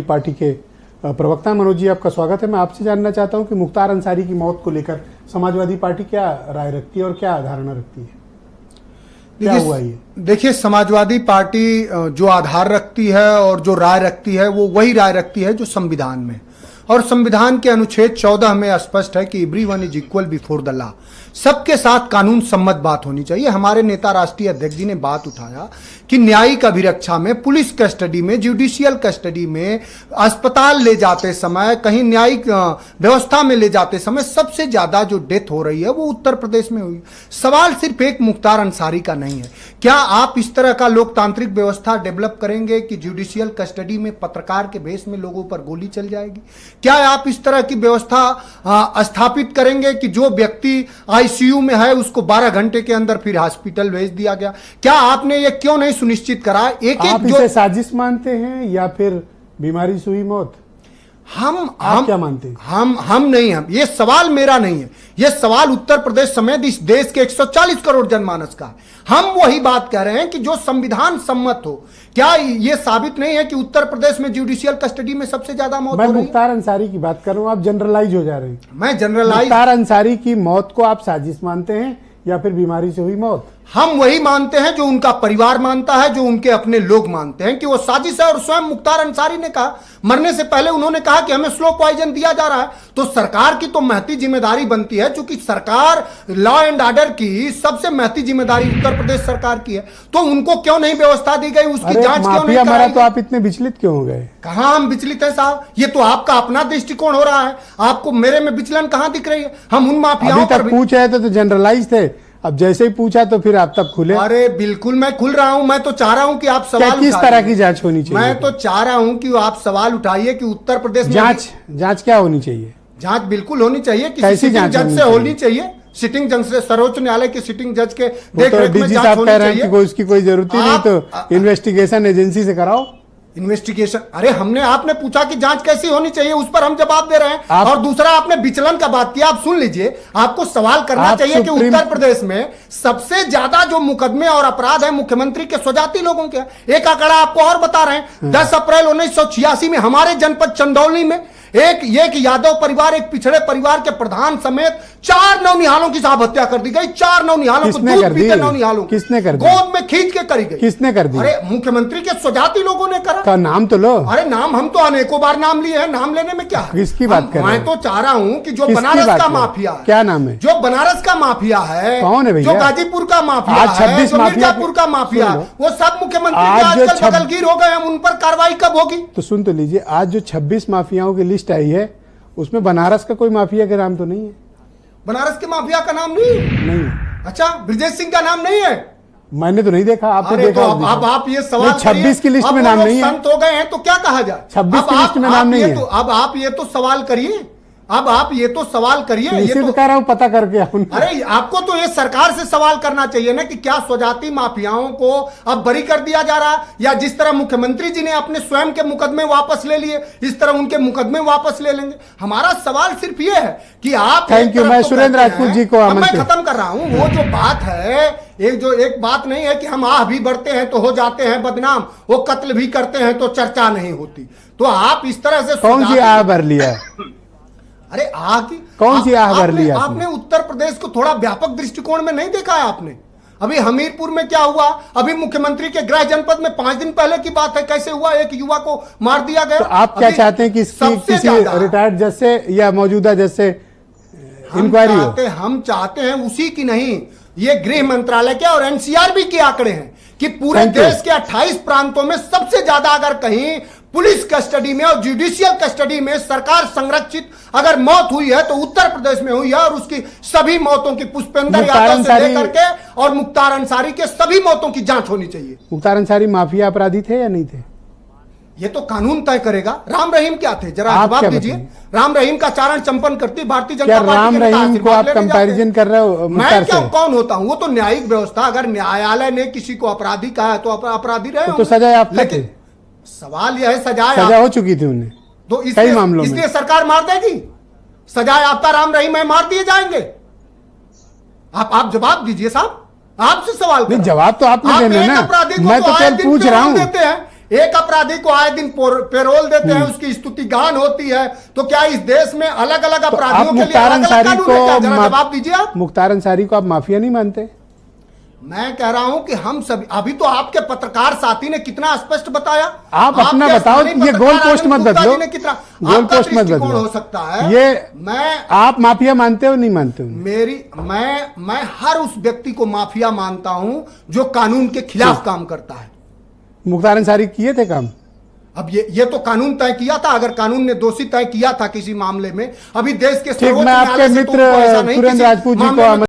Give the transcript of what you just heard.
Party के प्रवक्ता मनोज जी, आपका स्वागत है। मैं आपसे जानना चाहता हूं कि मुख्तार अंसारी की मौत को लेकर समाजवादी पार्टी क्या राय रखती है और क्या धारणा रखती है? क्या हुआ ये? देखिए, समाजवादी पार्टी जो आधार रखती है और जो राय रखती है वो वही राय रखती है जो संविधान में, और संविधान के अनुच्छेद 14 में स्पष्ट है कि everyone is equal before the law. सबके साथ कानून सम्मत बात होनी चाहिए। हमारे नेता राष्ट्रीय अध्यक्ष जी ने बात उठाया कि न्यायिक अभिरक्षा में, पुलिस कस्टडी में, जुडिशियल कस्टडी में, अस्पताल ले जाते समय, कहीं न्यायिक व्यवस्था में ले जाते समय सबसे ज्यादा जो डेथ हो रही है वो उत्तर प्रदेश में हुई। सवाल सिर्फ एक मुख्तार अंसारी का नहीं है। क्या आप इस तरह का लोकतांत्रिक व्यवस्था डेवलप करेंगे कि जुडिशियल कस्टडी में पत्रकार के भेष में लोगों पर गोली चल जाएगी? क्या आप इस तरह की व्यवस्था स्थापित करेंगे कि जो व्यक्ति आईसीयू में है उसको 12 घंटे के अंदर फिर हॉस्पिटल भेज दिया गया? क्या आपने ये क्यों नहीं सुनिश्चित करा? आप इसे साजिश मानते हैं या फिर बीमारी से हुई मौत? हम क्या मानते हैं? हम नहीं, हम ये सवाल मेरा नहीं है, ये सवाल उत्तर प्रदेश समेत इस देश के 140 करोड़ जनमानस का है। हम वही बात कह रहे हैं कि जो संविधान सम्मत हो। क्या ये साबित नहीं है कि उत्तर प्रदेश में जुडिशियल कस्टडी में सबसे ज्यादा मौत हो रही है? मैं मुख्तार अंसारी की बात कर रहा हूं, आप जनरलाइज हो जा रहे हैं। मैं जनरलाइज, मुख्तार अंसारी की मौत को आप साजिश मानते हैं या फिर बीमारी से हुई मौत? हम वही मानते हैं जो उनका परिवार मानता है, जो उनके अपने लोग मानते हैं कि वो साजिश है। और स्वयं मुख्तार अंसारी ने कहा, मरने से पहले उन्होंने कहा कि हमें स्लो पॉइजन दिया जा रहा है। तो सरकार की तो महती जिम्मेदारी बनती है, क्योंकि सरकार लॉ एंड ऑर्डर की सबसे महती जिम्मेदारी उत्तर प्रदेश सरकार की है। तो उनको क्यों नहीं व्यवस्था दी गई, उसकी जांच क्यों नहीं कराई गई? तो आप इतने विचलित क्यों हो गए? कहां हम विचलित हैं साहब? ये तो आपका अपना दृष्टिकोण हो रहा है। आपको मेरे में विचलन कहां दिख रही है? हम उन माफियाओं पर पूछ रहे थे तो जनरलाइज थे, अब जैसे ही पूछा तो फिर आप तब खुले। अरे बिल्कुल, मैं खुल रहा हूं। मैं तो चाह रहा हूं कि आप सवाल किस तरह की जांच होनी चाहिए? मैं तो चाह रहा हूं कि आप सवाल उठाइए कि उत्तर प्रदेश में जांच क्या होनी चाहिए? जांच बिल्कुल होनी चाहिए, कि कैसी जांच जज से होनी चाहिए। सिटिंग जज से, सर्वोच्च न्यायालय के सिटिंग जज के देखरेख में जांच होनी चाहिए। उसकी कोई जरूरत ही नहीं, तो इन्वेस्टिगेशन एजेंसी से कराओ इन्वेस्टिगेशन। अरे हमने, आपने पूछा कि जांच कैसी होनी चाहिए, उस पर हम जवाब दे रहे हैं। और दूसरा, आपने विचलन का बात किया। आप सुन लीजिए, आपको सवाल करना चाहिए कि उत्तर प्रदेश में सबसे ज्यादा जो मुकदमे और अपराध है मुख्यमंत्री के स्वजाति लोगों के। एक आंकड़ा आपको और बता रहे हैं, 10 अप्रैल 1986 में हमारे जनपद चंदौली में एक यादव परिवार, एक पिछड़े परिवार के प्रधान समेत 4 नौनिहालों की साहब हत्या कर दी गई। 4 नौनिहालों को, दूध पीते नौनिहालों, किसने कर दी? गोद में खींच के करी गई। किसने कर दी? अरे मुख्यमंत्री के स्वजाति लोगों ने करा। का नाम तो लो। अरे नाम हम तो अनेकों बार नाम लिए हैं, नाम लेने में क्या है? किसकी बात कर रहे हैं? मैं तो चाह रहा हूं कि जो बनारस का माफिया है, क्या नाम है? जो बनारस का माफिया है, कौन है भैया? जो गाजीपुर का माफिया है, जो मिर्जापुर का माफिया, वो सब मुख्यमंत्री आजकल बदलगीर हो गए हैं। उन पर कार्रवाई कब होगी? तो सुन तो लीजिए, आज जो 26 माफियाओं की लिस्ट आई है उसमें बनारस का कोई माफिया का नाम तो नहीं है? बनारस के माफिया का नाम नहीं। अच्छा, ब्रजेश सिंह का नाम नहीं है? मैंने तो नहीं देखा। आपने देखा? तो अब आप ये सवाल 26 की लिस्ट में नाम नहीं है। संत हो गए हैं तो क्या कहा जाए? 26 की लिस्ट में नाम नहीं है। अब आप ये तो सवाल करिए, अब आप ये तो सवाल करिए। ये तो कह रहा हूं, पता करके। अरे आपको तो ये सरकार से सवाल करना चाहिए ना कि क्या स्वजाति माफियाओं को अब बरी कर दिया जा रहा है, या जिस तरह मुख्यमंत्री जी ने अपने स्वयं के मुकदमे वापस ले लिए, इस तरह उनके मुकदमे वापस ले लेंगे? हमारा सवाल सिर्फ ये है कि आप, थैंक यू, मैं सुरेंद्र राजपूत जी को मैं खत्म कर रहा हूं। वो जो बात है, एक बात नहीं है कि हम आह भी बढ़ते हैं तो हो जाते हैं बदनाम, वो कत्ल भी करते हैं तो चर्चा नहीं होती। तो आप इस तरह से कौन सी आह भर लिया? अरे आह की कौन सी आह भर लिया? आपने उत्तर प्रदेश को थोड़ा व्यापक दृष्टिकोण में नहीं देखा है आपने? अभी हमीरपुर में क्या हुआ? अभी मुख्यमंत्री के गृह जनपद में 5 दिन पहले की बात है, कैसे हुआ, एक युवा को मार दिया गया। तो आप क्या चाहते हैं कि किसी रिटायर्ड जज से या मौजूदा जज से इंक्वायरी हो? हम चाहते हैं उसी की नहीं, ये गृह मंत्रालय के और एनसीआरबी के आंकड़े हैं कि पूरे देश के 28 प्रांतों में सबसे ज्यादा अगर कहीं पुलिस कस्टडी में और जुडिशियल कस्टडी में सरकार संरक्षित अगर मौत हुई है तो उत्तर प्रदेश में हुई है। और उसकी सभी मौतों की, पुष्पेंद्र यादव से लेकर के और मुख्तार अंसारी के सभी मौतों की जांच होनी चाहिए। मुख्तार अंसारी माफिया अपराधी थे या नहीं थे? ये तो कानून तय करेगा। राम रहीम क्या थे, जरा जवाब दीजिए। राम रहीम का चारण चंपन करती भारतीय जनता पार्टी। राम रहीम को आप कंपैरिजन कर रहे हो? मैं क्या कौन होता हूं? वो तो न्यायिक व्यवस्था, अगर न्यायालय ने किसी को अपराधी कहा है तो अपराधी रहे, तो सजा आप, लेकिन सवाल यह है, सजा हो चुकी थी उन्हें तो कई मामलों में। इसलिए सरकार मार देगी? सजाए आपका राम रहीम है, मार दिए जाएंगे? आप जवाब दीजिए साहब, आपसे सवाल नहीं, जवाब तो आपने देना ना। मैं तो केवल पूछ रहा हूं। एक अपराधी को आए दिन पेरोल देते हैं, उसकी स्तुति गान होती है, तो क्या इस देश में अलग अलग अपराधियों के लिए मुख्तार अलग अलग अंसारी कानून है क्या? को जरा जवाब दीजिए आप। मुख्तार अंसारी को आप माफिया नहीं मानते? मैं कह रहा हूं कि हम सभी, अभी तो आपके पत्रकार साथी ने कितना स्पष्ट बताया। आप अपना आपके बताओ, स्थानीय ये गोल पत्रकार पोस्ट मत आनंद गुप्ता बदलो, जी ने कितना, गोल आपका पोस्ट मत दृष्टिकोण बदलो। हो सकता है। ये मैं आप माफिया मानते हो नहीं मानते हो? मैं हर उस व्यक्ति को माफिया मानता हूं जो कानून के खिलाफ काम करता है। मुख्तार अंसारी किए थे काम? अब ये तो कानून तय किया था, अगर कानून ने दोषी तय किया था किसी मामले में, अभी देश के ठीक, सर्वोच्च मैं आपके न्यायालय से तो मित्र उनको ऐसा नहीं सुरेंद्र किसी राजपूत जी मामले को में